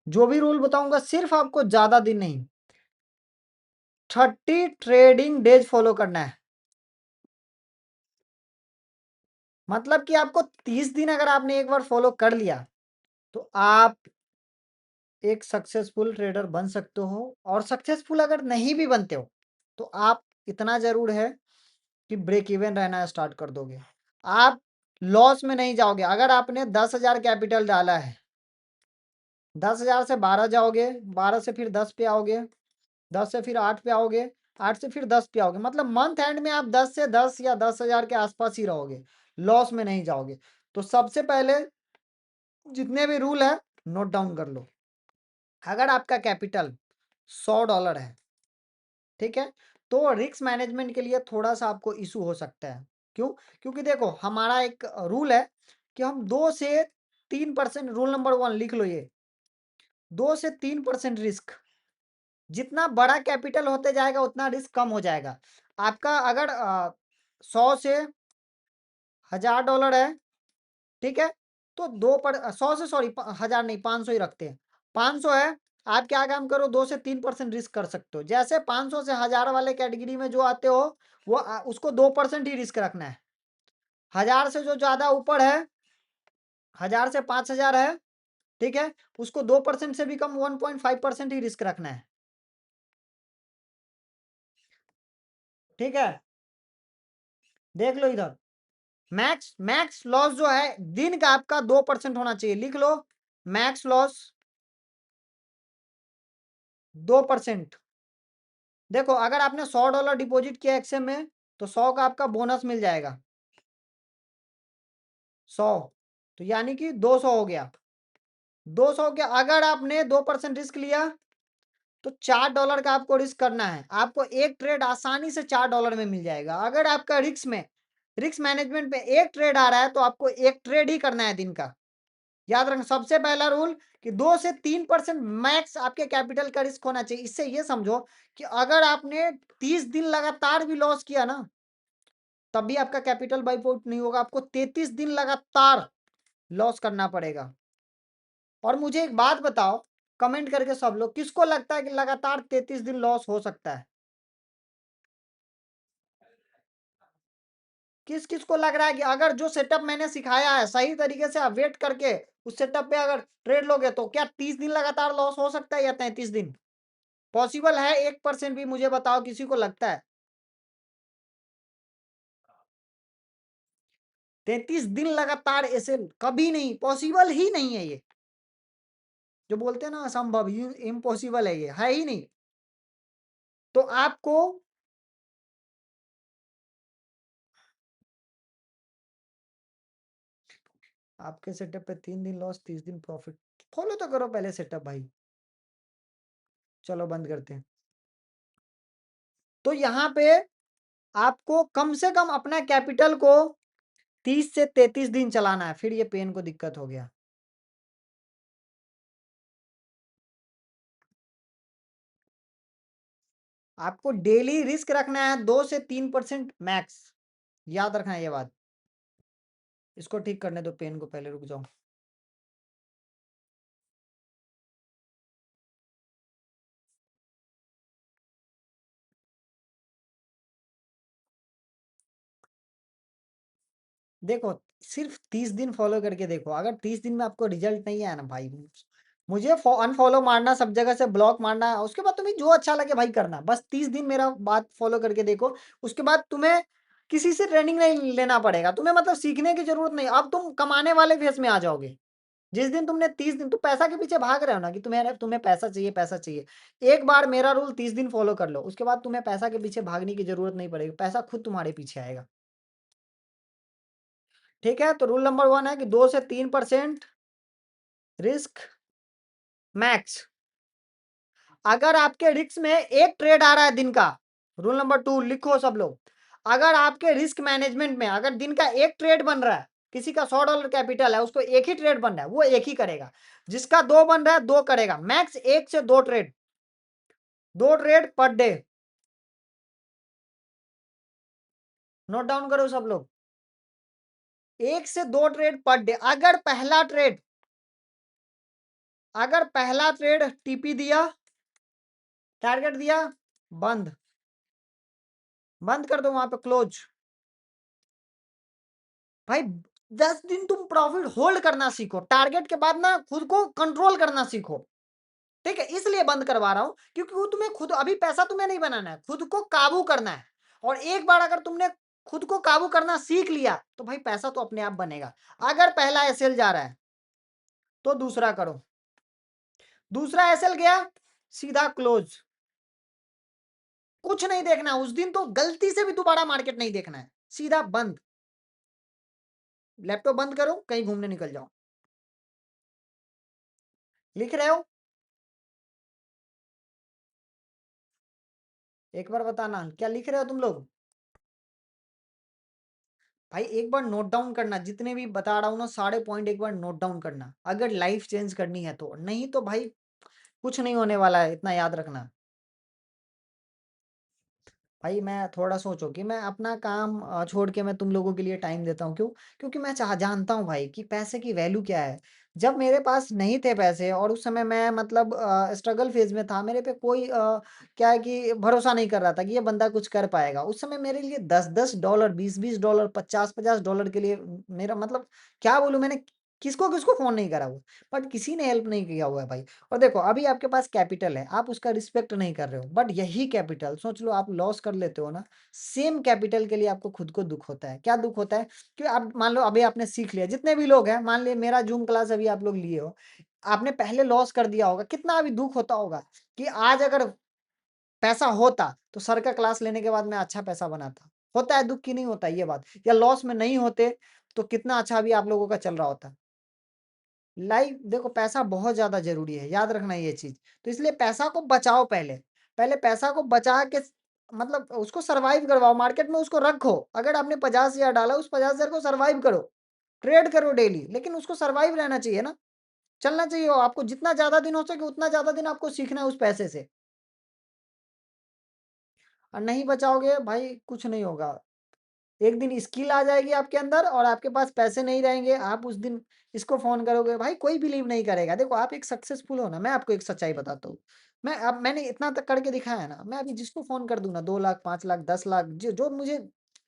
जो भी रूल बताऊंगा सिर्फ आपको ज्यादा दिन नहीं, 30 ट्रेडिंग डेज फॉलो करना है। मतलब कि आपको 30 दिन अगर आपने एक बार फॉलो कर लिया तो आप एक सक्सेसफुल ट्रेडर बन सकते हो। और सक्सेसफुल अगर नहीं भी बनते हो तो आप इतना जरूर है कि ब्रेक इवन रहना स्टार्ट कर दोगे, आप लॉस में नहीं जाओगे। अगर आपने 10,000 कैपिटल डाला है, 10,000 से 12 जाओगे, 12 से फिर 10 पे आओगे, 10 से फिर 8 पे आओगे, 8 से फिर 10 पे आओगे, मतलब मंथ एंड में आप 10 से 10 या 10,000 के आसपास ही रहोगे, लॉस में नहीं जाओगे। तो सबसे पहले जितने भी रूल है नोट डाउन कर लो। अगर आपका कैपिटल $100 है, ठीक है, तो रिस्क मैनेजमेंट के लिए थोड़ा सा आपको इशू हो सकता है। क्यों? क्योंकि देखो हमारा एक रूल है कि हम 2 से 3%, रूल नंबर 1 लिख लो ये, 2 से 3% रिस्क। जितना बड़ा कैपिटल होते जाएगा उतना रिस्क कम हो जाएगा। आपका अगर 100 से $1,000 है, ठीक है, तो 100 से, सॉरी 1000 नहीं, 500 ही रखते हैं, 500 है, आप क्या काम करो, 2 से 3% रिस्क कर सकते हो। जैसे 500 से 1000 वाले कैटेगरी में जो आते हो वो उसको 2% ही रिस्क रखना है। 1000 से जो ज्यादा ऊपर है, 1000 से 5000 है, ठीक है, उसको 2% से भी कम 1.5% ही रिस्क रखना है, ठीक है। देख लो इधर, मैक्स मैक्स लॉस जो है दिन का आपका 2% होना चाहिए, लिख लो, मैक्स लॉस 2%। देखो अगर आपने $100 डिपॉजिट किया एक्सएम में तो 100 का आपका बोनस मिल जाएगा, 100, तो यानी कि 200 हो गया। 200 के अगर आपने 2% रिस्क लिया तो $4 का आपको रिस्क करना है, आपको एक ट्रेड आसानी से $4 में मिल जाएगा। अगर आपका रिस्क मैनेजमेंट पे एक ट्रेड आ रहा है तो आपको एक ट्रेड ही करना है दिन का। याद रखना सबसे पहला रूल कि 2 से 3% मैक्स आपके कैपिटल का रिस्क होना चाहिए। इससे ये समझो कि अगर आपने 30 दिन लगातार भी लॉस किया ना तब भी आपका कैपिटल वाइप आउट नहीं होगा, आपको 33 दिन लगातार लॉस करना पड़ेगा। और मुझे एक बात बताओ कमेंट करके सब लोग, किसको लगता है कि लगातार 33 दिन लॉस हो सकता है? किस किस को लग रहा है कि अगर जो सेटअप मैंने सिखाया है सही तरीके से आप वेट करके उस सेटअप पे अगर ट्रेड लोगे तो क्या 30 दिन लगातार लॉस हो सकता है या 33 दिन पॉसिबल है? 1% भी मुझे बताओ किसी को लगता है 33 दिन लगातार? ऐसे कभी नहीं, पॉसिबल ही नहीं है ये। जो बोलते हैं ना असंभव, इम्पॉसिबल है, ये है ही नहीं। तो आपको आपके सेटअप पे 3 दिन लॉस, 30 दिन प्रॉफिट, फॉलो तो करो पहले सेटअप भाई। चलो बंद करते हैं। तो यहाँ पे आपको कम से कम अपना कैपिटल को 30 से 33 दिन चलाना है, फिर ये पेन को दिक्कत हो गया। आपको डेली रिस्क रखना है 2 से 3% मैक्स, याद रखना है ये बात। इसको ठीक करने दो, पेन को पहले, रुक जाओ। देखो सिर्फ 30 दिन फॉलो करके देखो, अगर 30 दिन में आपको रिजल्ट नहीं आया ना भाई, मुझे अनफॉलो मारना, सब जगह से ब्लॉक मारना, उसके बाद तुम्हें जो अच्छा लगे भाई करना। बस 30 दिन मेरा बात फॉलो करके देखो, उसके बाद तुम्हें किसी से ट्रेनिंग नहीं लेना पड़ेगा, तुम्हें मतलब सीखने की जरूरत नहीं, अब तुम कमाने वाले फेस में आ जाओगे। जिस दिन तुमने 30 दिन, तो पैसा के पीछे भाग रहे हो ना कि तुम्हें पैसा चाहिए, पैसा चाहिए। एक बार मेरा रूल 30 दिन फॉलो कर लो, उसके बाद तुम्हें पैसा के पीछे भागने की जरूरत नहीं पड़ेगी, पैसा खुद तुम्हारे पीछे आएगा। ठीक है, तो रूल नंबर 1 है कि 2 से 3% रिस्क मैक्स। अगर आपके रिस्क में एक ट्रेड आ रहा है दिन का, रूल नंबर 2 लिखो सब लोग, अगर आपके रिस्क मैनेजमेंट में अगर दिन का एक ट्रेड बन रहा है, किसी का $100 कैपिटल है, उसको एक ही ट्रेड बन रहा है, वो एक ही करेगा। जिसका 2 बन रहा है 2 करेगा, मैक्स 1 से 2 trade, 2 trade per day. Note down करो सब लोग, 1 से 2 ट्रेड पर डे। अगर पहला ट्रेड अगर पहला ट्रेड टीपी दिया, टारगेट दिया, बंद, बंद कर दो वहां पे, क्लोज। भाई 10 दिन तुम प्रॉफिट होल्ड करना सीखो, टारगेट के बाद ना खुद को कंट्रोल करना सीखो, ठीक है? इसलिए बंद करवा रहा हूं क्योंकि वो तुम्हें खुद, अभी पैसा तुम्हें नहीं बनाना है, खुद को काबू करना है। और एक बार अगर तुमने खुद को काबू करना सीख लिया तो भाई पैसा तो अपने आप बनेगा। अगर पहला एसएल जा रहा है तो दूसरा करो, दूसरा एसएल गया, सीधा क्लोज, कुछ नहीं देखना उस दिन, तो गलती से भी दोबारा मार्केट नहीं देखना है, सीधा बंद। लैपटॉप बंद करो, कहीं घूमने निकल जाओ। लिख रहे हो? एक बार बताना क्या लिख रहे हो तुम लोग। भाई एक बार नोट डाउन करना, जितने भी बता रहा हूँ ना सारे पॉइंट एक बार नोट डाउन करना, अगर लाइफ चेंज करनी है तो, नहीं तो भाई कुछ नहीं होने वाला है, इतना याद रखना। भाई मैं थोड़ा सोचो कि मैं अपना काम छोड़ के मैं तुम लोगों के लिए टाइम देता हूँ, क्यों? क्योंकि मैं जानता हूँ भाई कि पैसे की वैल्यू क्या है। जब मेरे पास नहीं थे पैसे और उस समय मैं मतलब स्ट्रगल फेज में था, मेरे पे कोई क्या है कि भरोसा नहीं कर रहा था कि ये बंदा कुछ कर पाएगा। उस समय मेरे लिए 10-10 डॉलर, 20-20 डॉलर, 50-50 डॉलर के लिए मेरा मतलब क्या बोलूँ, मैंने किसको किसको फोन नहीं करा हुआ, बट किसी ने हेल्प नहीं किया हुआ है भाई। और देखो अभी आपके पास कैपिटल है, आप उसका रिस्पेक्ट नहीं कर रहे हो, बट यही कैपिटल सोच लो आप लॉस कर लेते हो ना, सेम कैपिटल के लिए आपको खुद को दुख होता है। क्या दुख होता है? कि आप मान लो अभी आपने सीख लिया, जितने भी लोग हैं, मान लिए मेरा जूम क्लास अभी आप लोग लिए हो, आपने पहले लॉस कर दिया होगा, कितना अभी दुख होता होगा कि आज अगर पैसा होता तो सर का क्लास लेने के बाद मैं अच्छा पैसा बनाता। होता है दुख की नहीं होता ये बात? या लॉस में नहीं होते तो कितना अच्छा अभी आप लोगों का चल रहा होता। लाइफ देखो, पैसा बहुत ज़्यादा ज़रूरी है, याद रखना ये चीज़। तो इसलिए पैसा को बचाओ पहले। पहले पैसा को बचा के मतलब उसको सर्वाइव करवाओ, मार्केट में उसको रखो। अगर आपने 50,000 डाला, उस 50,000 को सर्वाइव करो। ट्रेड करो डेली, लेकिन उसको सर्वाइव रहना चाहिए ना, चलना चाहिए वो आपको, जितना ज़्यादा दिन हो सके उतना ज़्यादा दिन आपको सीखना है उस पैसे से। और नहीं बचाओगे भाई कुछ नहीं होगा। एक दिन स्किल आ जाएगी आपके अंदर और आपके पास पैसे नहीं रहेंगे, आप उस दिन इसको फ़ोन करोगे, भाई कोई बिलीव नहीं करेगा। देखो आप एक सक्सेसफुल हो ना, मैं आपको एक सच्चाई बताता हूँ। मैंने इतना तक करके दिखाया है ना, मैं अभी जिसको फ़ोन कर दूँ ना 2 लाख, 5 लाख, 10 लाख, जो जो मुझे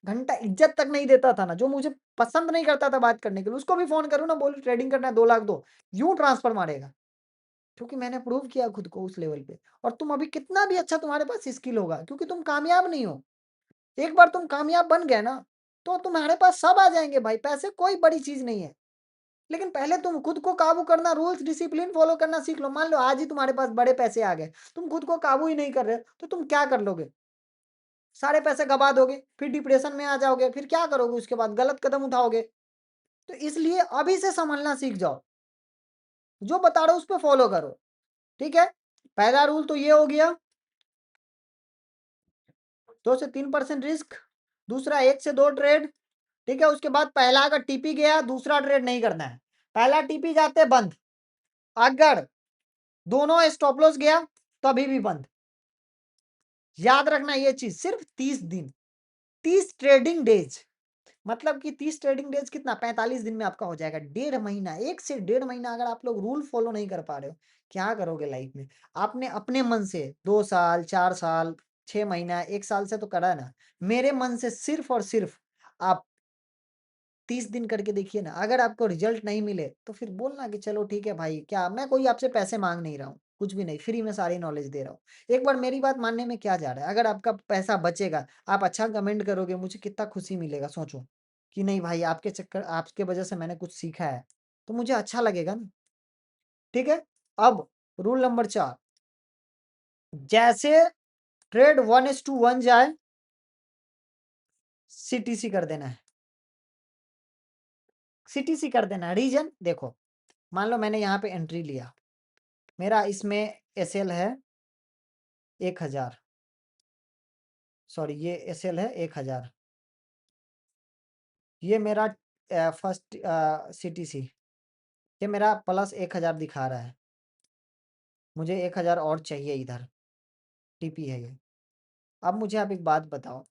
घंटा इज़्ज़त तक नहीं देता था ना, जो मुझे पसंद नहीं करता था बात करने के लिए, उसको भी फ़ोन करूँ ना, बोलूँ ट्रेडिंग करना है 2 लाख दो, यूँ ट्रांसफर मारेगा। क्योंकि मैंने प्रूव किया खुद को उस लेवल पे। और तुम अभी कितना भी अच्छा तुम्हारे पास स्किल होगा, क्योंकि तुम कामयाब नहीं हो। एक बार तुम कामयाब बन गए ना, तो तुम्हारे पास सब आ जाएँगे भाई, पैसे कोई बड़ी चीज़ नहीं है। लेकिन पहले तुम खुद को काबू करना, रूल्स डिसिप्लिन फ़ॉलो करना सीख लो। मान लो आज ही तुम्हारे पास बड़े पैसे आ गए, तुम खुद को काबू ही नहीं कर रहे हो, तो तुम क्या कर लोगे? सारे पैसे गँवा दोगे, फिर डिप्रेशन में आ जाओगे, फिर क्या करोगे उसके बाद? गलत कदम उठाओगे। तो इसलिए अभी से सँभलना सीख जाओ। जो बता रहा हूँ उस पे फ़ॉलो करो, ठीक है? पहला रूल तो ये हो गया, 2 से 3% रिस्क, दूसरा 1 से 2 ट्रेड, ठीक है? उसके बाद पहला अगर टीपी गया, दूसरा ट्रेड नहीं करना है। पहला टीपी जाते बंद, अगर दोनों स्टॉप लॉस गया तभी भी बंद। याद रखना ये चीज़, सिर्फ 30 दिन, 30 ट्रेडिंग डेज़, मतलब कि 30 ट्रेडिंग डेज़ कितना 45 दिन में आपका हो जाएगा। डेढ़ महीना, 1 से डेढ़ महीना अगर आप लोग रूल फ़ॉलो नहीं कर पा रहे हो, क्या करोगे लाइफ़ में? आपने अपने मन से 2 साल, 4 साल, 6 महीना, 1 साल से तो करा है ना। मेरे मन से सिर्फ़ और सिर्फ़ आप 30 दिन करके देखिए ना, अगर आपको रिजल्ट नहीं मिले तो फिर बोलना कि चलो ठीक है भाई, क्या मैं कोई आपसे पैसे माँग नहीं रहा हूँ, कुछ भी नहीं, फ्री में सारी नॉलेज दे रहा हूँ। एक बार मेरी बात मानने में क्या जा रहा है? अगर आपका पैसा बचेगा, आप अच्छा कमेंट करोगे, मुझे कितना खुशी मिलेगा सोचो, कि नहीं भाई आपके वजह से मैंने कुछ सीखा है, तो मुझे अच्छा लगेगा ना, ठीक है? अब रूल नंबर 4, जैसे ट्रेड 1:1 जाए, सीटीसी कर देना है। सीटीसी कर देना है, रीज़न देखो, मान लो मैंने यहाँ पे एंट्री लिया, मेरा इसमें एसएल है 1000, सॉरी ये एसएल है 1000, ये मेरा फर्स्ट सीटीसी, ये मेरा प्लस 1000 दिखा रहा है, मुझे 1000 और चाहिए इधर, टीपी है ये। अब मुझे आप एक बात बताओ,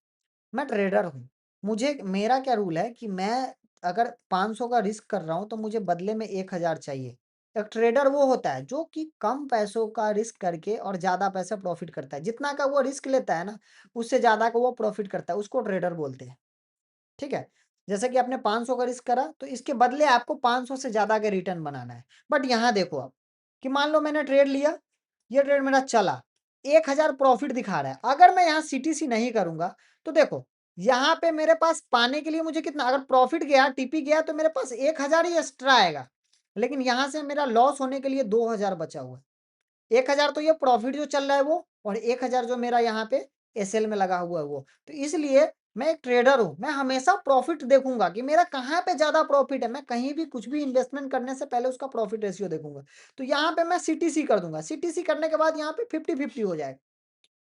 मैं ट्रेडर हूँ, मुझे मेरा क्या रूल है कि मैं अगर 500 का रिस्क कर रहा हूँ तो मुझे बदले में 1000 चाहिए, एक ट्रेडर वो होता है जो कि कम पैसों का रिस्क करके और ज़्यादा पैसा प्रॉफ़िट करता है। जितना का वो रिस्क लेता है ना, उससे ज़्यादा का वो प्रॉफ़िट करता है, उसको ट्रेडर बोलते हैं। ठीक है? जैसे कि आपने 500 का रिस्क करा, तो इसके बदले आपको 500 से ज़्यादा का रिटर्न बनाना है। बट यहाँ देखो आप, कि मान लो मैंने ट्रेड लिया, ये ट्रेड मेरा चला, 1000 प्रॉफ़िट दिखा रहा है। अगर मैं यहाँ सीटीसी नहीं करूँगा, तो देखो, यहाँ पे मेरे पास पाने के लिए मुझे कितना अगर प्रॉफ़िट गया, टीपी गया तो मेरे पास 1000 ही एक्स्ट्रा आएगा। लेकिन यहाँ से मेरा लॉस होने के लिए 2000 बचा हुआ है। 1000 तो ये प्रॉफ़िट जो चल रहा है वो और 1000 जो मेरा यहाँ पे एसएल में लगा हुआ है वो। तो इसलिए मैं एक ट्रेडर हूँ, मैं हमेशा प्रॉफ़िट देखूँगा कि मेरा कहाँ पे ज़्यादा प्रॉफ़िट है। मैं कहीं भी कुछ भी इन्वेस्टमेंट करने से पहले उसका प्रॉफ़िट रेशियो देखूँगा। तो यहाँ पे मैं सीटीसी कर दूँगा, सीटीसी करने के बाद यहाँ पे 50-50 हो जाएगा।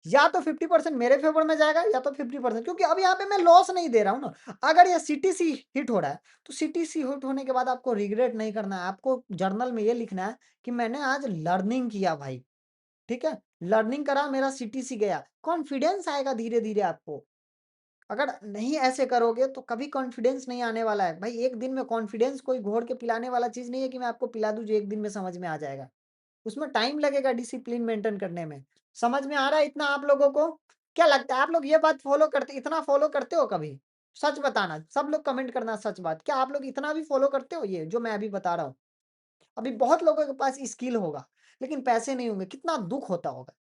या तो 50% मेरे फ़ेवर में जाएगा या तो 50% क्योंकि अब यहाँ पे मैं लॉस नहीं दे रहा हूँ ना। अगर ये सीटीसी हिट हो रहा है, तो सीटीसी हिट होने के बाद आपको रिग्रेट नहीं करना है। आपको जर्नल में ये लिखना है कि मैंने आज लर्निंग किया भाई, ठीक है? लर्निंग करा, मेरा सीटीसी गया। कॉन्फिडेंस आएगा धीरे-धीरे आपको। अगर नहीं ऐसे करोगे तो कभी कॉन्फिडेंस नहीं आने वाला है। भाई एक दिन में कॉन्फिडेंस कोई घोल के पिलाने वाला चीज़ नहीं है कि मैं आपको पिला दूँ जो एक दिन में समझ में आ जाएगा। उसमें टाइम लगेगा डिसिप्लिन मेंटेन करने में। समझ में आ रहा है इतना आप लोगों को? क्या लगता है आप लोग ये बात इतना फ़ॉलो करते हो कभी? सच बताना, सब लोग कमेंट करना सच बात। क्या आप लोग इतना भी फ़ॉलो करते हो ये जो मैं अभी बता रहा हूँ? अभी बहुत लोगों के पास स्किल होगा, लेकिन पैसे नहीं होंगे, कितना दुःख होता होगा।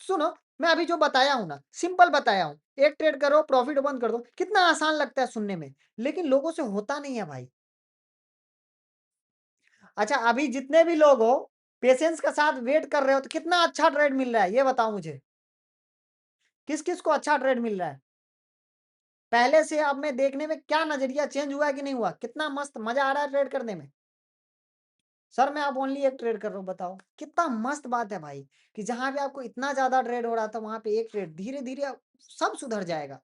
सुनो, मैं अभी जो बताया हूँ ना, सिंपल बताया हूँ। एक ट्रेड करो, प्रॉफ़िट बंद कर दो। कितना आसान लगता है सुनने में, लेकिन लोगों से होता नहीं है भाई। अच्छा, अभी जितने भी लोग हो, पेशेंस के साथ वेट कर रहे हो, तो कितना अच्छा ट्रेड मिल रहा है, ये बताओ मुझे? किस-किस को अच्छा ट्रेड मिल रहा है? पहले से अब में देखने में क्या नज़रिया चेंज हुआ है कि नहीं हुआ? कितना मस्त मज़ा आ रहा है ट्रेड करने में? सर मैं अब ओनली एक ट्रेड कर रहा हूँ, बताओ। कितना मस्त बात है भाई, कि जहाँ पे आपको इतना ज़्यादा ट्रेड हो रहा था, वहाँ पे एक ट्रेड, धीरे-धीरे सब सुधर जाएगा।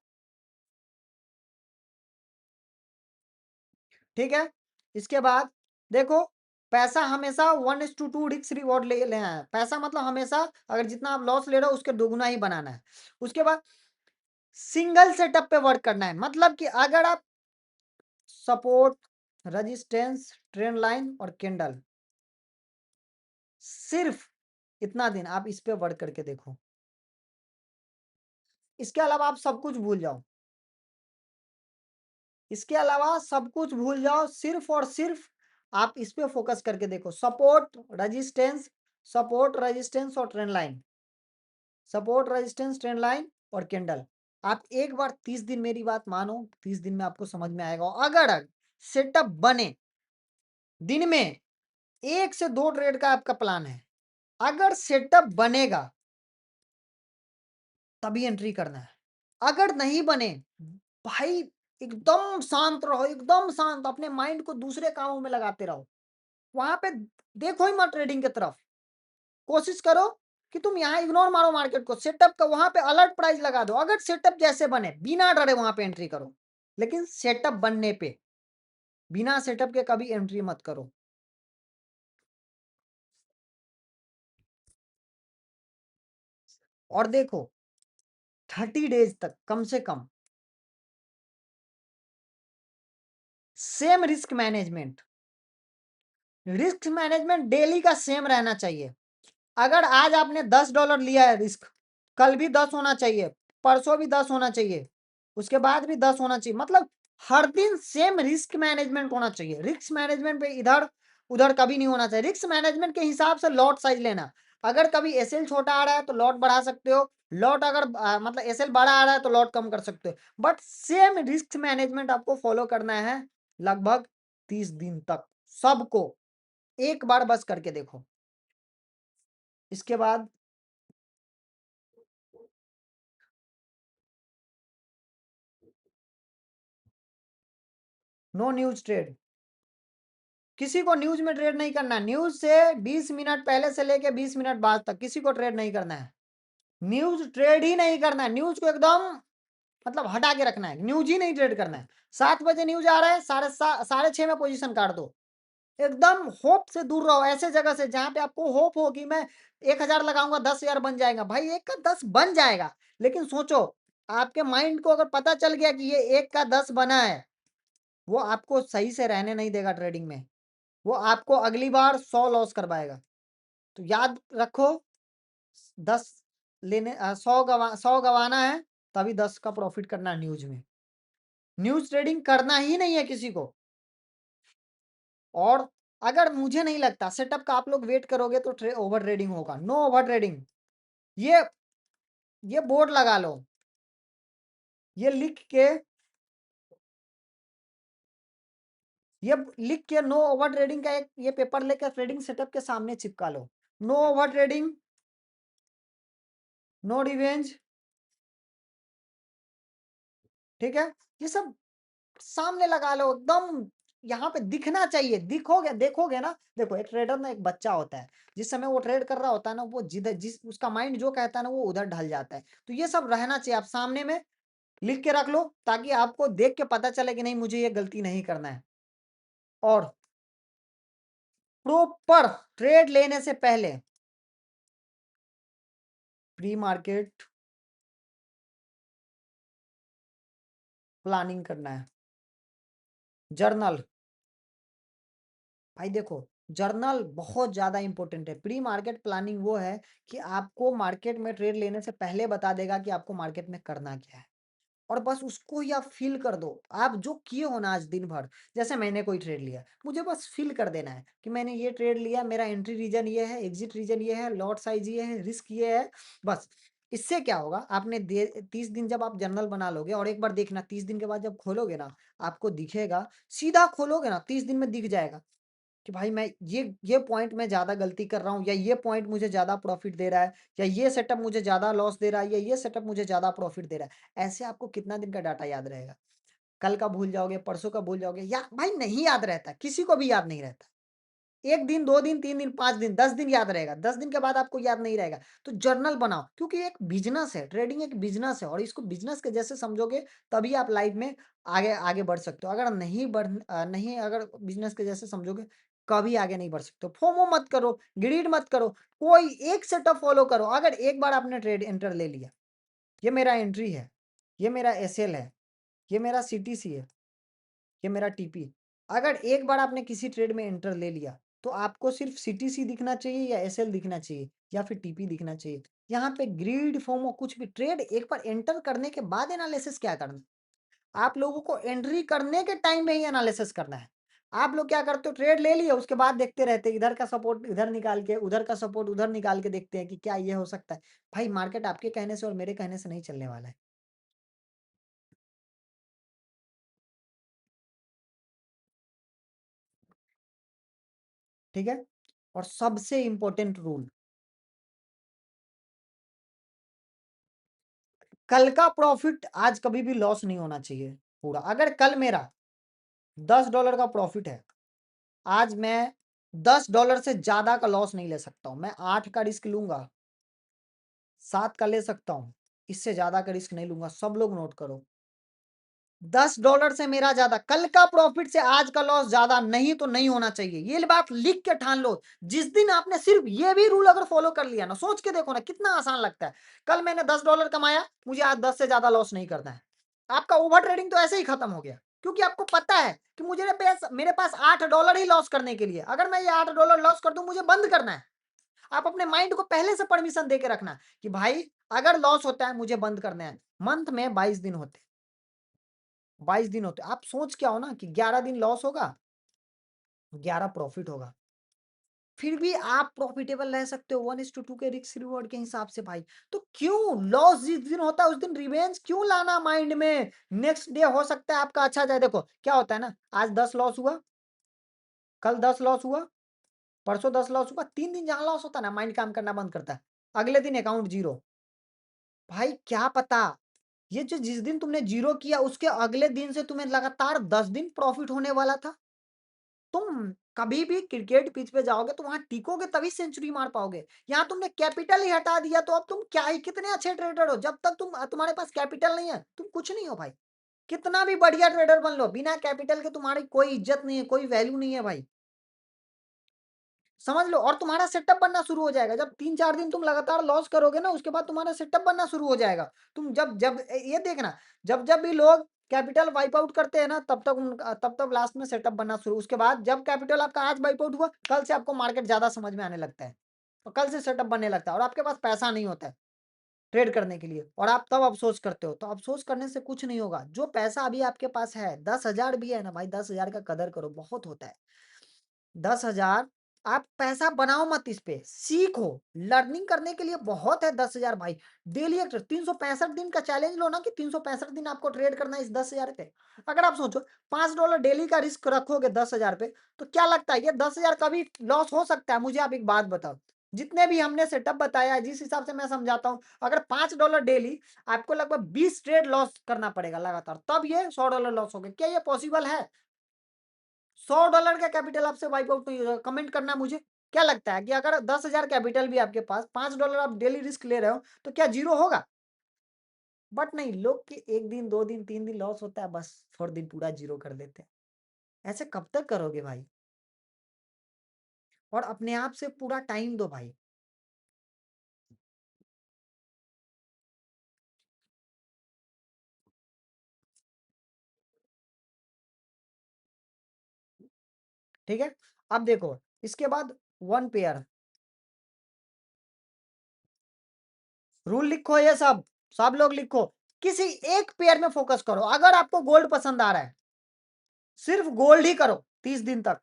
ठीक है? इसके बाद देखो, पैसा हमेशा 1:2 रिस्क रिवॉर्ड ले लेना है। पैसा मतलब हमेशा अगर जितना आप लॉस ले रहे हो उसके दोगुना ही बनाना है। उसके बाद सिंगल सेटअप पे वर्क करना है। मतलब कि अगर आप सपोर्ट, रेजिस्टेंस, ट्रेंड लाइन और कैंडल सिर्फ इतना दिन आप इस पे वर्क करके देखो। इसके अलावा आप सब कुछ भूल जाओ। इसके अलावा सब कुछ भूल जाओ, सिर्फ और सिर्फ आप इस पे फोकस करके देखो। सपोर्ट, रेजिस्टेंस और trend line. Support, resistance, trend line और कैंडल। आप एक बार 30 दिन मेरी बात मानो, 30 दिन में आपको समझ में आएगा। अगर सेटअप बने, दिन में 1 से 2 ट्रेड का आपका प्लान है। अगर सेटअप बनेगा, तभी एंट्री करना है। अगर नहीं बने, भाई एकदम शांत रहो, एकदम शांत, अपने माइंड को दूसरे कामों में लगाते रहो। वहाँ पे देखो ही मत ट्रेडिंग की तरफ। कोशिश करो कि तुम यहाँ इग्नोर मारो मार्केट को, सेटअप का वहाँ पे अलर्ट प्राइस लगा दो। अगर सेटअप जैसे बने, बिना डरे वहाँ पे एंट्री करो। लेकिन सेटअप बनने पे, बिना सेटअप के कभी एंट्री मत करो। और देखो 30 डेज़ तक कम से कम सेम रिस्क मैनेजमेंट डेली का सेम रहना चाहिए। अगर आज आपने $10 लिया है रिस्क, कल भी 10 होना चाहिए, परसों भी 10 होना चाहिए, उसके बाद भी 10 होना चाहिए। मतलब हर दिन सेम रिस्क मैनेजमेंट होना चाहिए। रिस्क मैनेजमेंट पे इधर-उधर कभी नहीं होना चाहिए। रिस्क मैनेजमेंट के हिसाब से लॉट साइज़ लेना। अगर कभी एसएल छोटा आ रहा है तो लॉट बढ़ा सकते हो। लॉट अगर मतलब एसएल बड़ा आ रहा है तो लॉट कम कर सकते हो। बट सेम रिस्क मैनेजमेंट आपको फॉलो करना है लगभग 30 दिन तक, सबको। एक बार बस करके देखो। इसके बाद नो न्यूज़ ट्रेड। किसी को न्यूज़ में ट्रेड नहीं करना है। न्यूज़ से 20 मिनट पहले से लेके 20 मिनट बाद तक किसी को ट्रेड नहीं करना है। न्यूज़ ट्रेड ही नहीं करना है। न्यूज़ को एकदम मतलब हटा के रखना है। न्यूज़ ही नहीं ट्रेड करना है। 7 बजे न्यूज़ आ रहा है, साढ़े 6 में पोज़ीशन काट दो। एकदम होप से दूर रहो, ऐसे जगह से जहाँ पे आपको होप हो कि मैं 1000 लगाऊँगा 10,000 बन जाएगा। भाई 1 का 10 बन जाएगा, लेकिन सोचो आपके माइंड को अगर पता चल गया कि ये 1 का 10 बना है, वो आपको सही से रहने नहीं देगा ट्रेडिंग में। वो आपको अगली बार 100 लॉस करवाएगा। तो याद रखो 10 100 गँवाना है, तभी 10 का प्रॉफ़िट करना है न्यूज़ में। न्यूज़ ट्रेडिंग करना ही नहीं है किसी को। और अगर मुझे नहीं लगता सेटअप का आप लोग वेट करोगे तो ओवर ट्रेडिंग होगा। No over trading. ये ये बोर्ड लगा लो। ये लिख के ये लिख के नो ओवर ट्रेडिंग का एक ये पेपर लेकर ट्रेडिंग सेटअप के सामने चिपका लो। No over trading, no revenge, ठीक है? ये सब सामने लगा लो एकदम, यहाँ पे दिखना चाहिए। दिखोगे देखोगे ना, देखो एक ट्रेडर ना एक बच्चा होता है। जिस समय वो ट्रेड कर रहा होता है ना, वो जिधर जिस उसका माइंड जो कहता है ना, वो उधर ढल जाता है। तो ये सब रहना चाहिए। आप सामने में लिख के रख लो, ताकि आपको देख के पता चले कि नहीं, मुझे ये गलती नहीं करना है। और प्रॉपर ट्रेड लेने से पहले प्री मार्केट प्लानिंग करना है। जर्नल, भाई देखो, जर्नल बहुत ज़्यादा इंपॉर्टेंट है। प्री मार्केट प्लानिंग वो है कि आपको मार्केट में ट्रेड लेने से पहले बता देगा कि आपको मार्केट में करना क्या है। और बस उसको ही आप फ़ील कर दो। आप जो किए हो ना आज दिन भर, जैसे मैंने कोई ट्रेड लिया, मुझे बस फ़ील कर देना है कि मैंने ये ट्रेड लिया, मेरा एंट्री रीज़न ये है, एग्ज़िट रीज़न ये है, लॉट साइज़ ये है, रिस्क ये है, बस। इससे क्या होगा, आपने दे 30 दिन जब आप जर्नल बना लोगे, और एक बार देखना 30 दिन के बाद जब खोलोगे ना, आपको दिखेगा, सीधा खोलोगे ना 30 दिन में दिख जाएगा कि भाई मैं ये पॉइंट में ज़्यादा गलती कर रहा हूँ, या ये पॉइंट मुझे ज़्यादा प्रॉफ़िट दे रहा है, या ये सेटअप मुझे ज़्यादा लॉस दे रहा है, या ये सेटअप मुझे ज़्यादा प्रॉफ़िट दे रहा है। ऐसे आपको कितना दिन का डाटा याद रहेगा? कल का भूल जाओगे, परसों का भूल जाओगे, या भाई नहीं याद रहता, किसी को भी याद नहीं रहता। 1 दिन, 2 दिन, 3 दिन, 5 दिन, 10 दिन याद रहेगा। 10 दिन के बाद आपको याद नहीं रहेगा। तो जर्नल बनाओ, क्योंकि ये एक बिज़नेस है, ट्रेडिंग एक बिज़नेस है, और इसको बिज़नेस के जैसे समझोगे, तभी आप लाइफ़ में आगे आगे बढ़ सकते हो। अगर नहीं, अगर बिज़नेस के जैसे समझोगे, कभी आगे नहीं बढ़ सकते हो। फोमो मत करो, ग्रीड मत करो, कोई एक सेटअप फ़ॉलो करो। अगर एक बार आपने ट्रेड एंटर ले लिया, ये मेरा एंट्री है, ये मेरा एसएल है, ये मेरा सीटीसी है, ये मेरा टीपी। अगर एक बार आपने किसी ट्रेड में एंटर ले लिया, तो आपको सिर्फ़ सीटीसी दिखना चाहिए, या एसएल दिखना चाहिए, या फिर टीपी दिखना चाहिए। यहाँ पे ग्रिड, फोमो कुछ भी, ट्रेड एक बार एंटर करने के बाद एनालिसिस क्या करना? आप लोगों को एंट्री करने के टाइम में ही एनालिसिस करना है। आप लोग क्या करते हो, ट्रेड ले लिया, उसके बाद देखते रहते हैं, इधर का सपोर्ट इधर निकाल के, उधर का सपोर्ट उधर निकाल के देखते हैं कि क्या ये हो सकता है। भाई मार्केट आपके कहने से और मेरे कहने से नहीं चलने वाला है। ठीक है? और सबसे इम्पोर्टेंट रूल, कल का प्रॉफिट आज कभी भी लॉस नहीं होना चाहिए पूरा। अगर कल मेरा $10 का प्रॉफिट है, आज मैं $10 से ज़्यादा का लॉस नहीं ले सकता हूँ। मैं 8 का रिस्क लूँगा, 7 का ले सकता हूँ, इससे ज़्यादा का रिस्क नहीं लूँगा। सब लोग नोट करो। $10 से मेरा ज़्यादा, कल का प्रॉफिट से आज का लॉस ज़्यादा नहीं तो नहीं होना चाहिए। ये बात लिख के ठान लो। जिस दिन आपने सिर्फ ये भी रूल अगर फॉलो कर लिया ना, सोच के देखो ना कितना आसान लगता है। कल मैंने $10 कमाया, मुझे आज 10 से ज़्यादा लॉस नहीं करना है। आपका ओवर ट्रेडिंग तो ऐसे ही खत्म हो गया, क्योंकि आपको पता है कि मेरे पास $8 ही लॉस करने के लिए। अगर मैं ये $8 लॉस कर दूं, मुझे बंद करना है। आप अपने माइंड को पहले से परमिशन दे के रखना कि भाई अगर लॉस होता है, मुझे बंद करना है। मंथ में 22 दिन होते हैं, 22 दिन होते हैं। आप सोच क्या हो ना कि 11 दिन लॉस होगा, 11 प्रॉफिट होगा। फिर भी आप प्रॉफिटेबल रह सकते हो 1:2 के रिस्क रिवॉर्ड के हिसाब से भाई। तो क्यों लॉस जिस दिन होता है उस दिन रिवेंज क्यों लाना माइंड में? नेक्स्ट डे हो सकता है आपका अच्छा जाए। देखो क्या होता है ना, आज 10 लॉस हुआ, कल 10 लॉस हुआ, परसों 10 लॉस हुआ, 3 दिन जहाँ लॉस होता है ना, माइंड काम करना बंद करता है। अगले दिन अकाउंट ज़ीरो। भाई क्या पता, ये जो जिस दिन तुमने ज़ीरो किया उसके अगले दिन से तुम्हें लगातार 10 दिन प्रॉफिट होने वाला था। तुम कभी भी क्रिकेट पिच पे जाओगे तो वहाँ टिकोगे तभी सेंचुरी मार पाओगे। यहाँ तुमने कैपिटल ही हटा दिया तो अब तुम क्या ही कितने अच्छे ट्रेडर हो। जब तक तुम्हारे पास कैपिटल नहीं है, तुम कुछ नहीं हो भाई। कितना भी बढ़िया ट्रेडर बन लो, बिना कैपिटल के तुम्हारी कोई इज्जत नहीं है, कोई वैल्यू नहीं है भाई। समझ लो, और तुम्हारा सेटअप बनना शुरू हो जाएगा। जब 3-4 दिन तुम लगातार लॉस करोगे ना, उसके बाद तुम्हारा सेटअप बनना शुरू हो जाएगा। तुम जब जब ये देखना, जब जब भी लोग कैपिटल वाइप आउट करते हैं ना, तब तक लास्ट में सेटअप बनना शुरू, उसके बाद जब कैपिटल आपका आज वाइप आउट हुआ, कल से आपको मार्केट ज़्यादा समझ में आने लगता है और कल से सेटअप बनने लगता है और आपके पास पैसा नहीं होता है ट्रेड करने के लिए और आप तब अफ़सोस करते हो, तो अफ़सोस करने से कुछ नहीं होगा। जो पैसा अभी आपके पास है, 10,000 भी है ना भाई, 10,000 का कदर करो, बहुत होता है। 10,000 आप पैसा बनाओ मत इस पे, सीखो, लर्निंग करने के लिए बहुत है 10,000 भाई। डेली एक 365 दिन का चैलेंज लो ना कि 365 दिन आपको ट्रेड करना है इस 10,000 पे। अगर आप सोचो $5 डेली का रिस्क रखोगे 10,000 पे, तो क्या लगता है ये 10,000 कभी लॉस हो सकता है? मुझे आप एक बात बताओ। जितने भी हमने सेटअप बताया है, जिस हिसाब से मैं समझाता हूँ, अगर $5 डेली आपको लगभग 20 ट्रेड लॉस करना पड़ेगा लगातार, तब ये $100 लॉस हो गए। क्या ये पॉसिबल है? $100 का कैपिटल आपसे वाइप आउट नहीं होगा, कमेंट करना मुझे। क्या लगता है कि अगर 10,000 कैपिटल भी आपके पास, $5 आप डेली रिस्क ले रहे हो, तो क्या ज़ीरो होगा? बट नहीं, लोग के 1 दिन, 2 दिन, 3 दिन लॉस होता है, बस 4 दिन पूरा ज़ीरो कर देते हैं। ऐसे कब तक करोगे भाई? और अपने आप से पूरा टाइम दो भाई। ठीक है? अब देखो, इसके बाद 1 पेयर रूल लिखो ये सब लोग लिखो। किसी एक पेयर में फ़ोकस करो। अगर आपको गोल्ड पसंद आ रहा है, सिर्फ़ गोल्ड ही करो 30 दिन तक।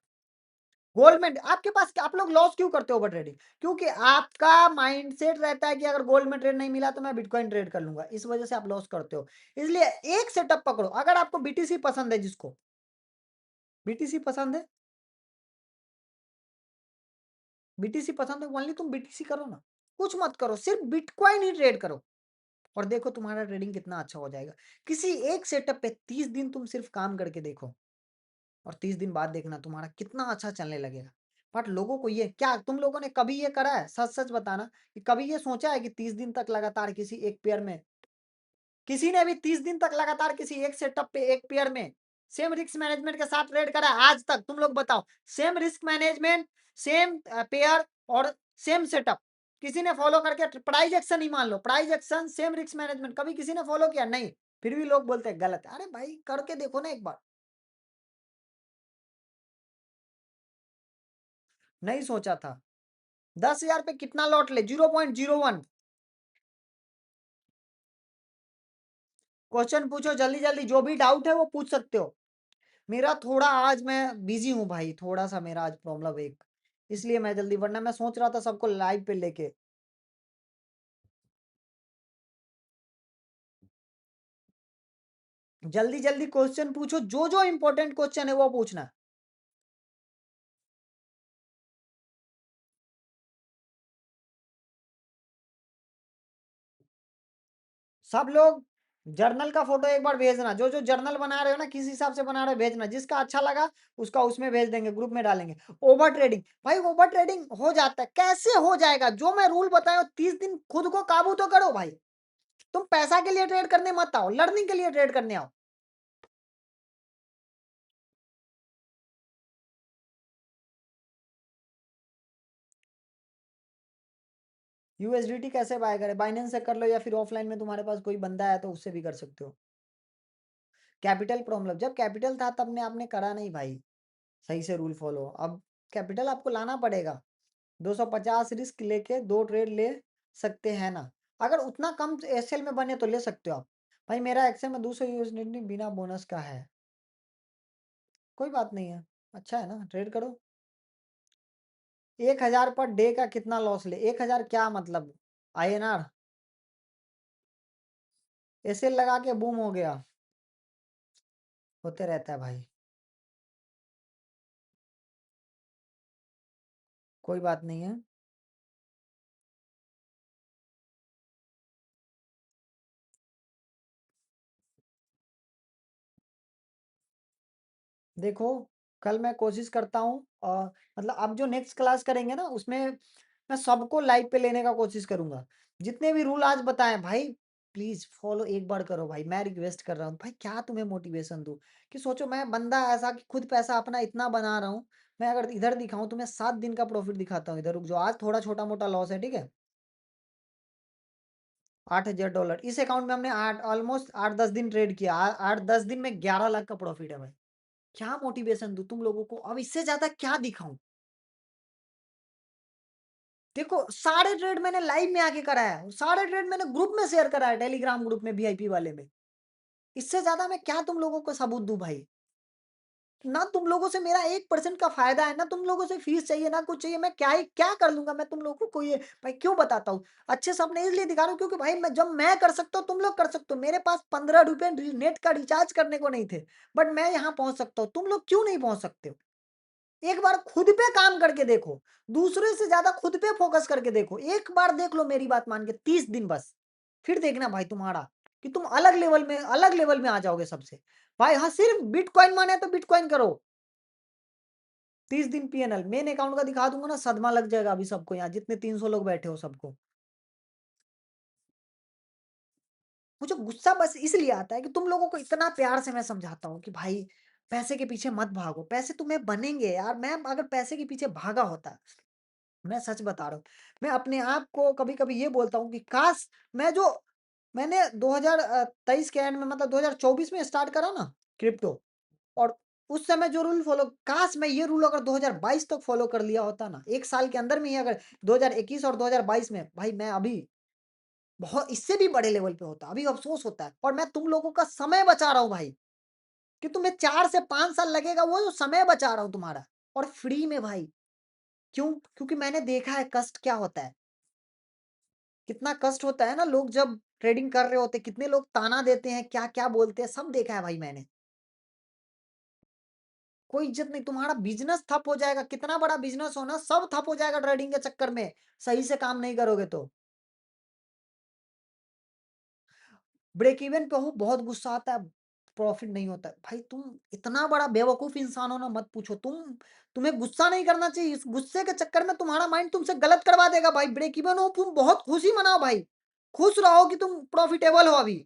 गोल्ड में आपके पास आप लोग लॉस क्यों करते हो ओवर ट्रेडिंग? क्योंकि आपका माइंडसेट रहता है कि अगर गोल्ड में ट्रेड नहीं मिला तो मैं बिटकॉइन ट्रेड कर लूंगा, इस वजह से आप लॉस करते हो। इसलिए एक सेटअप पकड़ो। अगर आपको बीटीसी पसंद है, जिसको बीटीसी पसंद है, बीटीसी पसंद है, ओनली तुम बीटीसी करो ना, कुछ मत करो, सिर्फ बिटकॉइन ही ट्रेड करो और देखो तुम्हारा ट्रेडिंग कितना अच्छा हो जाएगा। किसी एक सेटअप पे 30 दिन तुम सिर्फ काम करके देखो और 30 दिन बाद देखना तुम्हारा कितना अच्छा चलने लगेगा। बट लोगों को ये क्या, तुम लोगों ने कभी ये करा है? सच-सच बताना कि कभी ये सोचा है कि 30 दिन तक लगातार किसी एक पेयर में, किसी ने भी 30 दिन तक लगातार किसी एक सेटअप पे, एक पेयर में सेम रिस्क मैनेजमेंट के साथ ट्रेड करा है आज तक? तुम लोग बताओ। Same risk management, same pair और सेम सेटअप किसी ने फॉलो करके, प्राइस एक्शन ही मान लो, price action, same risk management, कभी किसी ने फॉलो किया? नहीं। फिर भी लोग बोलते हैं गलत है। अरे भाई करके देखो ना एक बार। नहीं सोचा था। 10,000 पे कितना लॉट ले? 0.01। क्वेश्चन पूछो जल्दी जल्दी, जो भी डाउट है वो पूछ सकते हो। मेरा थोड़ा आज मैं बिजी हूँ भाई, थोड़ा सा मेरा आज प्रॉब्लम एक, इसलिए मैं जल्दी, वरना मैं सोच रहा था सबको लाइव पे लेके। जल्दी जल्दी क्वेश्चन पूछो, जो जो इंपॉर्टेंट क्वेश्चन है वो पूछना। सब लोग जर्नल का फोटो एक बार भेजना, जो जो जर्नल बना रहे हो ना, किस हिसाब से बना रहे हो भेजना, जिसका अच्छा लगा उसका उसमें भेज देंगे, ग्रुप में डालेंगे। ओवर ट्रेडिंग भाई, ओवर ट्रेडिंग हो जाता है, कैसे हो जाएगा? जो मैं रूल बताया 30 दिन खुद को काबू तो करो भाई। तुम पैसा के लिए ट्रेड करने मत आओ, लर्निंग के लिए ट्रेड करने आओ। यूएसडीटी कैसे बाय करें? बाइनेंस से कर लो या फिर ऑफलाइन में तुम्हारे पास कोई बंदा है तो उससे भी कर सकते हो। कैपिटल प्रॉब्लम, जब कैपिटल था तब ने आपने करा नहीं भाई सही से रूल फॉलो। अब कैपिटल आपको लाना पड़ेगा। 250 रिस्क लेके 2 ट्रेड ले सकते हैं ना। अगर उतना कम एसएल में बने तो ले सकते हो आप। भाई मेरा एक्सेल में 200 यूएसडीटी बिना बोनस का है। कोई बात नहीं है, अच्छा है ना, ट्रेड करो। 1,000 पर डे का कितना लॉस ले? 1,000 क्या मतलब? आईएनआर एसएल लगा के बूम हो गया। होते रहता है भाई, कोई बात नहीं है। देखो, कल मैं कोशिश करता हूँ मतलब अब जो नेक्स्ट क्लास करेंगे ना, उसमें मैं सबको लाइव पे लेने का कोशिश करूँगा। जितने भी रूल आज बताएँ भाई, प्लीज़ फॉलो एक बार करो भाई, मैं रिक्वेस्ट कर रहा हूँ। भाई क्या तुम्हें मोटिवेशन दूँ कि सोचो, मैं बंदा ऐसा कि खुद पैसा अपना इतना बना रहा हूँ, मैं अगर इधर दिखाऊँ तो मैं 7 दिन का प्रॉफ़िट दिखाता हूँ। इधर रुक जाओ, आज थोड़ा छोटा-मोटा लॉस है, ठीक है? $8,000 इस अकाउंट में हमने 8 ऑलमोस्ट 8-10 दिन ट्रेड किया। 8-10 दिन में 11 लाख का प्रॉफिट है भाई। क्या मोटिवेशन दूँ तुम लोगों को? अब इससे ज़्यादा क्या दिखाऊँ? देखो सारे ट्रेड मैंने लाइव में आके कराया है। सारे ट्रेड मैंने ग्रुप में शेयर करा है, टेलीग्राम ग्रुप में वीआईपी वाले में। इससे ज़्यादा मैं क्या तुम लोगों को सबूत दूँ भाई? ना तुम लोगों से मेरा 1% का फ़ायदा है, ना तुम लोगों से फ़ीस चाहिए, ना कुछ चाहिए। मैं क्या कर लूँगा मैं तुम लोगों को ये भाई क्यों बताता हूँ? अच्छे सपने इसलिए दिखा रहा हूँ क्योंकि भाई मैं कर सकता हूँ, तुम लोग कर सकते हो। मेरे पास ₹15 नेट का रिचार्ज करने को नहीं थे, बट मैं यहाँ पहुँच सकता हूँ। तुम लोग क्यों नहीं पहुँच सकते हो? एक बार खुद पे काम करके देखो, दूसरे से ज़्यादा खुद पे फ़ोकस करके देखो। एक बार देख लो मेरी बात मान के 30 दिन बस, फिर देखना भाई तुम्हारा कि तुम अलग लेवल में आ जाओगे सबसे। भाई हाँ, सिर्फ़ बिटकॉइन माने तो बिटकॉइन करो। 30 दिन पीएनएल मेन अकाउंट का दिखा दूँगा ना, सदमा लग जाएगा अभी सबको यहाँ जितने 300 लोग बैठे हो सबको। मुझे गुस्सा बस इसलिए आता है कि तुम लोगों को इतना प्यार से मैं समझाता हूँ कि भाई पैसे के पीछे मत भागो, पैसे तुम्हें बनेंगे यार। मैं अगर पैसे के पीछे भागा होता, मैं सच बता रहा हूँ, मैं अपने आप को कभी-कभी ये बोलता हूँ कि काश मैं जो मैंने 2023 के एंड में मतलब 2024 में स्टार्ट करा ना क्रिप्टो, और उस समय जो रूल फ़ॉलो काश मैं ये रूल अगर 2022 तक फ़ॉलो कर लिया होता ना, 1 साल के अंदर में ही अगर 2021 और 2022 में, भाई मैं अभी बहुत इससे भी बड़े लेवल पे होता। अभी अफ़सोस होता है और मैं तुम लोगों का समय बचा रहा हूँ भाई, कि तुम्हें 4 से 5 साल लगेगा वो जो समय बचा रहा हूँ तुम्हारा, और फ्री में भाई। क्यों? क्योंकि मैंने देखा है कष्ट क्या होता है। कितना कष्ट होता है ना, लोग जब ट्रेडिंग कर रहे होते, कितने लोग ताना देते हैं, क्या-क्या बोलते हैं, सब देखा है भाई मैंने। कोई इज़्ज़त नहीं, तुम्हारा बिज़नेस ठप हो जाएगा, कितना बड़ा बिज़नेस हो ना, सब ठप हो जाएगा ट्रेडिंग के चक्कर में, सही से काम नहीं करोगे तो। ब्रेक इवन पे हूँ, बहुत गुस्सा आता है, प्रॉफ़िट नहीं होता है। भाई तुम इतना बड़ा बेवकूफ़ इंसान हो ना, मत पूछो। तुम्हें गुस्सा नहीं करना चाहिए, इस गुस्से के चक्कर में तुम्हारा माइंड तुमसे गलत करवा देगा भाई। ब्रेक इवन हो, तुम बहुत खुशी मनाओ भाई, खुश रहो कि तुम प्रॉफ़िटेबल हो अभी।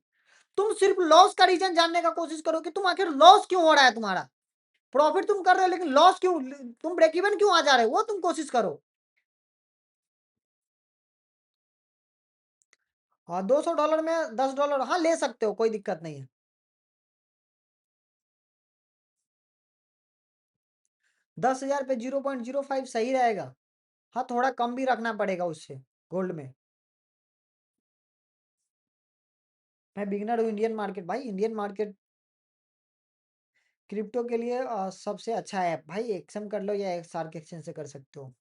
तुम सिर्फ़ लॉस का रीज़न जानने का कोशिश करो कि तुम आखिर लॉस क्यों हो रहा है तुम्हारा? प्रॉफ़िट तुम कर रहे हो लेकिन लॉस क्यों तुम ब्रेक इवन क्यों आ जा रहे हो? वो तुम कोशिश करो। हाँ, $200 में $10 हाँ, ले सकते हो, कोई दिक्कत नहीं है। 10,000 पे 0.05 सही रहेगा। हाँ, थोड़ा कम भी रखना पड़ेगा उससे, गोल्ड में। मैं बिगिनर हूँ इंडियन मार्केट भाई, इंडियन मार्केट क्रिप्टो के लिए सबसे अच्छा ऐप भाई, एक्सएम कर लो या एक्सआरक एक्सचेंज से कर सकते हो।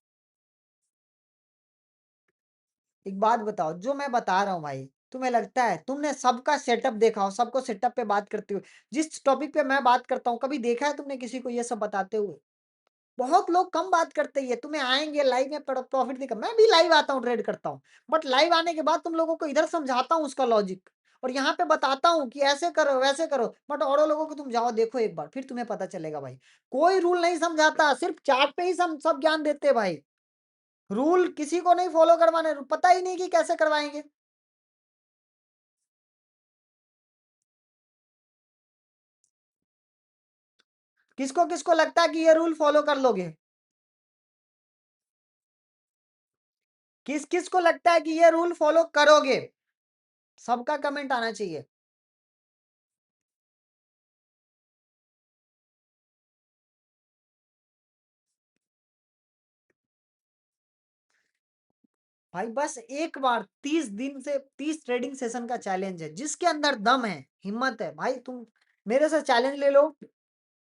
एक बात बताओ, जो मैं बता रहा हूँ भाई, तुम्हें लगता है तुमने सबका सेटअप देखा हो, सबको सेटअप पे बात करते हुए, जिस टॉपिक पे मैं बात करता हूँ, कभी देखा है तुमने किसी को ये सब बताते हुए? बहुत लोग कम बात करते ही है, तुम्हें आएँगे लाइव में प्रॉफिट दिखा मैं भी लाइव आता हूँ, ट्रेड करता हूँ। बट लाइव आने के बाद तुम लोगों को इधर समझाता हूँ उसका लॉजिक, और यहाँ पे बताता हूँ कि ऐसे करो, वैसे करो। बट औरों लोगों को तुम जाओ देखो एक बार, फिर तुम्हें पता चलेगा भाई। कोई रूल नहीं समझाता, सिर्फ चार्ट पे ही सब ज्ञान देते हैं भाई। रूल किसी को नहीं फॉलो करवाने, पता ही नहीं कि कैसे करवाएँगे। किसको-किसको लगता है कि ये रूल फॉलो कर लोगे? किस-किस को लगता है कि ये रूल फॉलो करोगे? सबका कमेंट आना चाहिए। भाई बस एक बार 30 दिन से 30 ट्रेडिंग सेशन का चैलेंज है, जिसके अंदर दम है, हिम्मत है, भाई तुम मेरे से चैलेंज ले लो,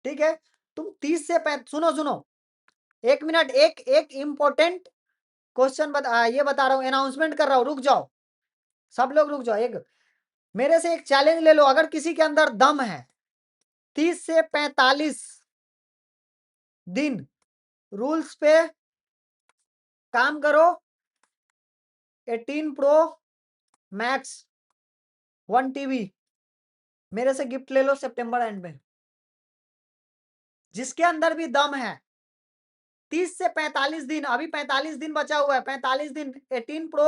ठीक है? तुम 30 से पै सुनो, 1 मिनट एक एक इम्पोर्टेंट क्वेश्चन ये बता रहा हूँ, अनाउंसमेंट कर रहा हूँ, रुक जाओ। सब लोग रुक जाओ, एक मेरे से एक चैलेंज ले लो, अगर किसी के अंदर दम है, 30 से 45 दिन रूल्स पे काम करो, 18 प्रो मैक्स 1 टीबी मेरे से गिफ्ट ले लो सितंबर एंड में। जिसके अंदर भी दम है, 30 से 45 दिन, अभी 45 दिन बचा हुआ है, 45 दिन 18 प्रो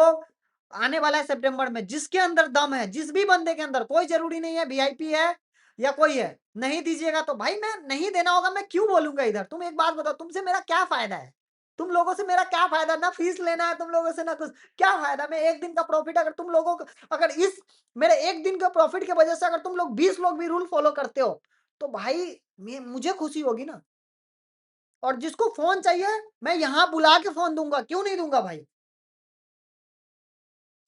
आने वाला है सितंबर में। जिसके अंदर दम है, जिस भी बंदे के अंदर, कोई जरूरी नहीं है वीआईपी है या कोई है, नहीं दीजिएगा तो भाई मैं नहीं देना होगा, मैं क्यों बोलूंगा इधर? तुम एक बात बताओ, तुमसे मेरा क्या फायदा है? तुम लोगों से मेरा क्या फ़ायदा? ना फ़ीस लेना है तुम लोगों से ना कुछ, क्या फ़ायदा? मैं 1 दिन का प्रॉफ़िट अगर तुम लोगों को अगर इस मेरे 1 दिन के प्रॉफ़िट की वज़ह से अगर तुम लोग 20 लोग भी रूल फ़ॉलो करते हो, तो भाई मुझे खुशी होगी ना। और जिसको फ़ोन चाहिए, मैं यहाँ बुला के फ़ोन दूँगा, क्यों नहीं दूँगा भाई?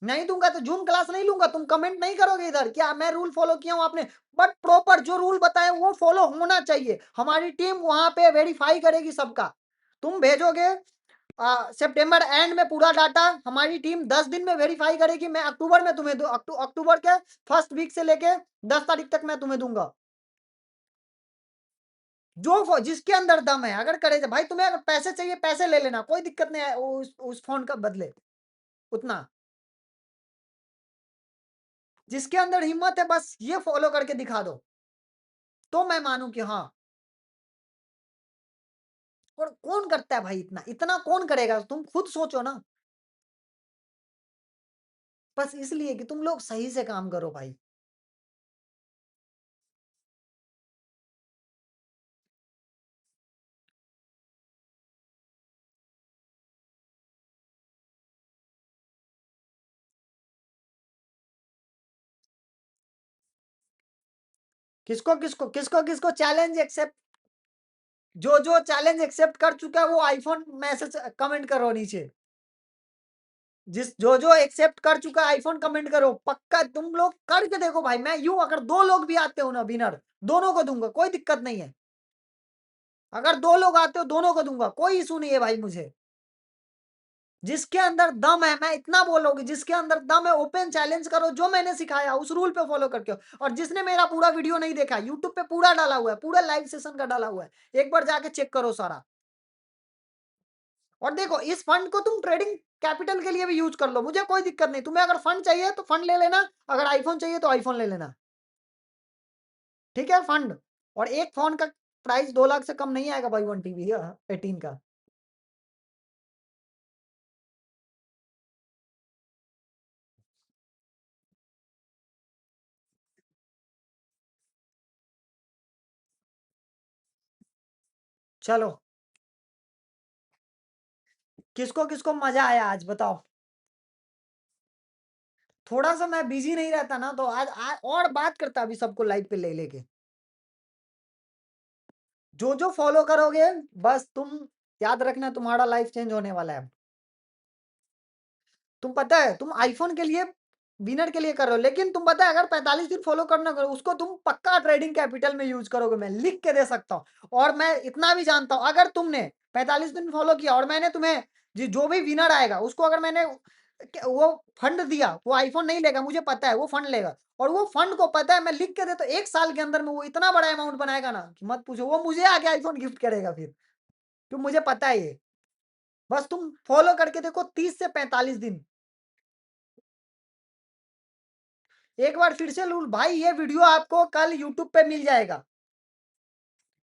नहीं दूँगा तो ज़ूम क्लास नहीं लूँगा, तुम कमेंट नहीं करोगे इधर, क्या मैं रूल फ़ॉलो किया हूँ आपने, बट प्रॉपर जो रूल बताए वो फ़ॉलो होना चाहिए। हमारी टीम वहाँ पे वेरीफ़ाई करेगी सबका। तुम भेजोगे सितंबर एंड में पूरा डाटा, हमारी टीम 10 दिन में वेरीफ़ाई करेगी, मैं अक्टूबर में तुम्हें अक्टूबर के फर्स्ट वीक से लेके 10 तारीख तक मैं तुम्हें दूँगा। जिसके अंदर दम है, अगर करे भाई तुम्हें अगर पैसे चाहिए, पैसे ले लेना, कोई दिक्कत नहीं है उस फ़ोन का बदले, उतना। जिसके अंदर हिम्मत है बस ये फ़ॉलो करके दिखा दो, तो मैं मानूँ कि हाँ। और कौन करता है भाई इतना? इतना कौन करेगा? तुम खुद सोचो ना। बस इसलिए कि तुम लोग सही से काम करो भाई। किसको चैलेंज एक्सेप्ट जो चैलेंज एक्सेप्ट कर चुका है वो आईफ़ोन मैसेज कमेंट करो नीचे। जो एक्सेप्ट कर चुका है आईफ़ोन कमेंट करो। पक्का तुम लोग करके देखो भाई, मैं यूँ अगर 2 लोग भी आते हो ना विनर, दोनों को दूँगा, कोई दिक्कत नहीं है। अगर 2 लोग आते हो दोनों को दूँगा, कोई इश्यू नहीं है भाई मुझे। जिसके अंदर दम है, मैं इतना बोल रहा हूँ कि जिसके अंदर दम है ओपन चैलेंज करो, जो मैंने सिखाया उस रूल पे फॉलो करके। और जिसने मेरा पूरा वीडियो नहीं देखा, यूट्यूब पे पूरा डाला हुआ है, पूरा लाइव सेशन का डाला हुआ है, एक बार जाके चेक करो सारा। और देखो इस फंड को तुम ट्रेडिंग कैपिटल के लिए भी यूज कर लो, मुझे कोई दिक्कत नहीं। तुम्हें अगर फंड चाहिए तो फंड ले लेना, अगर आईफोन चाहिए तो आईफोन ले लेना। ठीक है फंड। और एक फोन का प्राइस 2 लाख से कम नहीं आएगा भाई, वन टीवी 18 का। चलो, किसको किसको मजा आया आज बताओ। थोड़ा सा मैं बिजी नहीं रहता ना तो आज और बात करता अभी सबको लाइव पे ले लेके। जो फॉलो करोगे बस तुम याद रखना, तुम्हारा लाइफ चेंज होने वाला है। तुम पता है तुम आईफोन के लिए विनर के लिए कर रहे हो, लेकिन तुम पता है अगर 45 दिन फॉलो करना करो उसको तुम पक्का ट्रेडिंग कैपिटल में यूज करोगे, मैं लिख के दे सकता हूँ। और मैं इतना भी जानता हूँ अगर तुमने 45 दिन फॉलो किया और मैंने तुम्हें जो भी विनर आएगा उसको अगर मैंने वो फंड दिया, वो आईफोन नहीं लेगा, मुझे पता है वो फंड लेगा। और वो फंड को पता है मैं लिख के दे तो 1 साल के अंदर में वो इतना बड़ा अमाउंट बनाएगा ना कि मत पूछो, वो मुझे आके आईफोन गिफ्ट करेगा फिर। तो मुझे पता है ये। बस तुम फॉलो करके देखो 30 से 45 दिन। एक बार फिर से लूल भाई, ये वीडियो आपको कल यूट्यूब पे मिल जाएगा।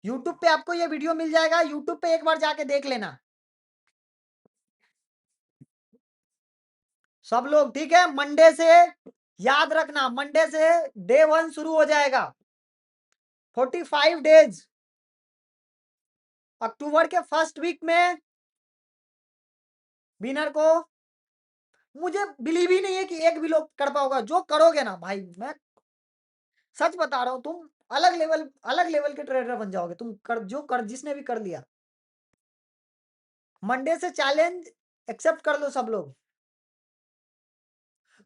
यूट्यूब पे आपको ये वीडियो मिल जाएगा, यूट्यूब पे एक बार जाके देख लेना सब लोग। ठीक है, मंडे से याद रखना, मंडे से डे 1 शुरू हो जाएगा। 45 डेज अक्टूबर के फर्स्ट वीक में विनर को, मुझे बिलीव ही नहीं है कि एक भी लोग कर पाओगा। जो करोगे ना भाई, मैं सच बता रहा हूँ, तुम अलग लेवल के ट्रेडर बन जाओगे। तुम कर जिसने भी कर लिया, मंडे से चैलेंज एक्सेप्ट कर लो सब लोग।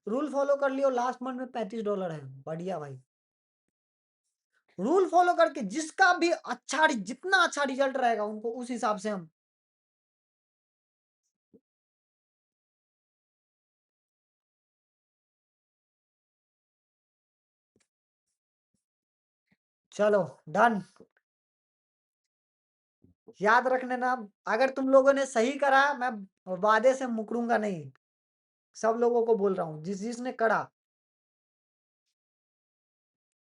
रूल फॉलो कर लियो, लास्ट मंथ में $35 है, बढ़िया भाई। रूल फॉलो करके जिसका भी जितना अच्छा रिजल्ट रहेगा उनको उस हिसाब से हम। चलो डन। याद रखने ना, अगर तुम लोगों ने सही करा मैं वादे से मुकरूंगा नहीं। सब लोगों को बोल रहा हूँ जिसने करा।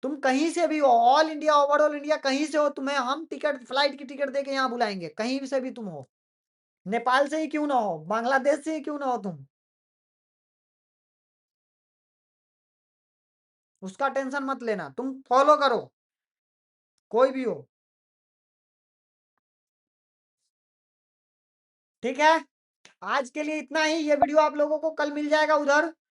तुम कहीं से भी हो, ऑल इंडिया ओवरऑल इंडिया कहीं से हो, तुम्हें हम टिकट फ्लाइट की टिकट देके यहाँ बुलाएंगे, कहीं से भी तुम हो। नेपाल से ही क्यों ना हो, बांग्लादेश से ही क्यों ना हो तुम, उसका टेंशन मत लेना, तुम फॉलो करो, कोई भी हो। ठीक है? आज के लिए इतना ही, ये वीडियो आप लोगों को कल मिल जाएगा उधर।